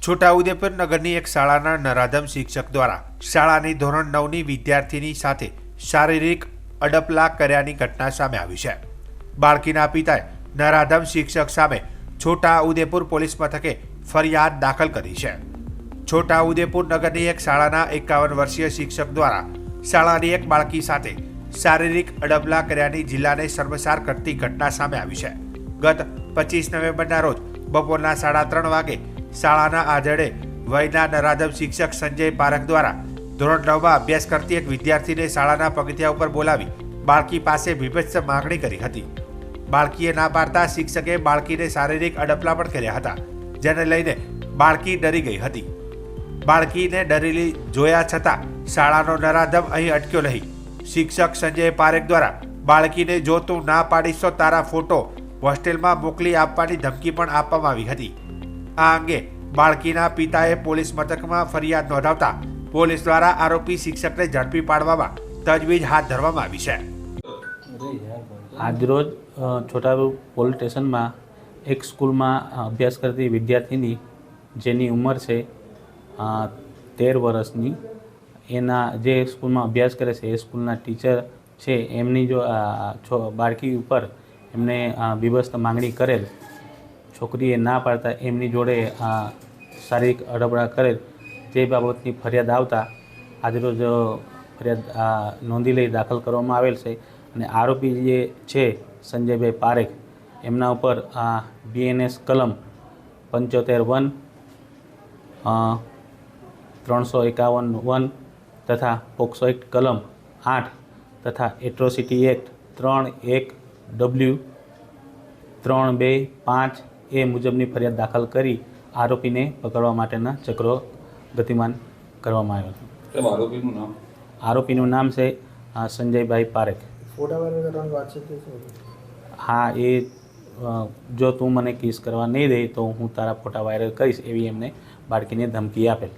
છોટાઉદેપુર નગરની એક શાળાના નરાધમ શિક્ષક દ્વારા શાળાની ધોરણ 9ની વિદ્યાર્થીની સાથે શારીરિક અડપલા કર્યાની ઘટના સામે આવી છે। બાળકીના પિતાએ નરાધમ શિક્ષક સામે છોટાઉદેપુર પોલીસ મથકે ફરિયાદ દાખલ કરી છે। છોટાઉદેપુર નગરની એક શાળાના 51 વર્ષીય શિક્ષક દ્વારા શાળાની એક બાળકી સાથે શારીરિક અડપલા કર્યાની જિલ્લાને શર્મસાર કરતી ઘટના સામે આવી છે। ગત 25 નવેમ્બરના રોજ બપોરના 3:30 વાગે શાળાના આધેડે વયના નરાધમ શિક્ષક સંજય પારેખ દ્વારા ધોરણ 9માં અભ્યાસ કરતી એક વિદ્યાર્થીને શાળાના પગથિયા ઉપર બોલાવી બાળકી પાસે વિભત્સ માંગણી કરી હતી। બાળકીએ ના પાડતા શિક્ષકે બાળકીને શારીરિક અડપલા પણ કર્યા હતા, જેને લઈને બાળકી ડરી ગઈ હતી। બાળકીને ડરેલી જોયા છતાં શાળાનો નરાધમ અહીં અટક્યો નહીં। શિક્ષક સંજય પારેખ દ્વારા બાળકીને જો તું ના પાડીશ તો તારા ફોટો હોસ્ટેલમાં મોકલી આપવાની ધમકી પણ આપવામાં આવી હતી। આ અંગે બાળકીના પિતાએ પોલીસ મથકમાં ફરિયાદ નોંધાવતા પોલીસ દ્વારા આરોપી શિક્ષકને ઝડપી પાડવામાં તજવીજ હાથ ધરવામાં આવી છે। આજરોજ છોટાઉદેપુર પોલીસ સ્ટેશનમાં એક સ્કૂલમાં અભ્યાસ કરતી વિદ્યાર્થીની જેની ઉંમર છે 13 વર્ષની, એના જે સ્કૂલમાં અભ્યાસ કરે છે એ સ્કૂલના ટીચર છે એમની જો બાળકી ઉપર એમને બીભત્સ માંગણી કરેલ, છોકરીએ ના પાડતા એમની જોડે શારીરિક અડપલા કરેલ તે બાબતની ફરિયાદ આવતા આજરોજ ફરિયાદ નોંધી લઈ દાખલ કરવામાં આવેલ છે। અને આરોપી જે છે સંજયભાઈ પારેખ એમના ઉપર BNS કલમ 75(1), 351(1) તથા પોક્સો એક્ટ કલમ 8 તથા એટ્રોસિટી એક્ટ 3(1)W 3(2)(5) એ મુજબની ફરિયાદ દાખલ કરી આરોપીને પકડવા માટેના ચક્રો ગતિમાન કરવામાં આવ્યો છે। આરોપીનું નામ છે સંજયભાઈ પારેખ। હા, એ જો તું મને કિસ કરવા નહીં દે તો હું તારા ફોટા વાયરલ કરીશ એવી એમને બાળકીને ધમકી આપેલ।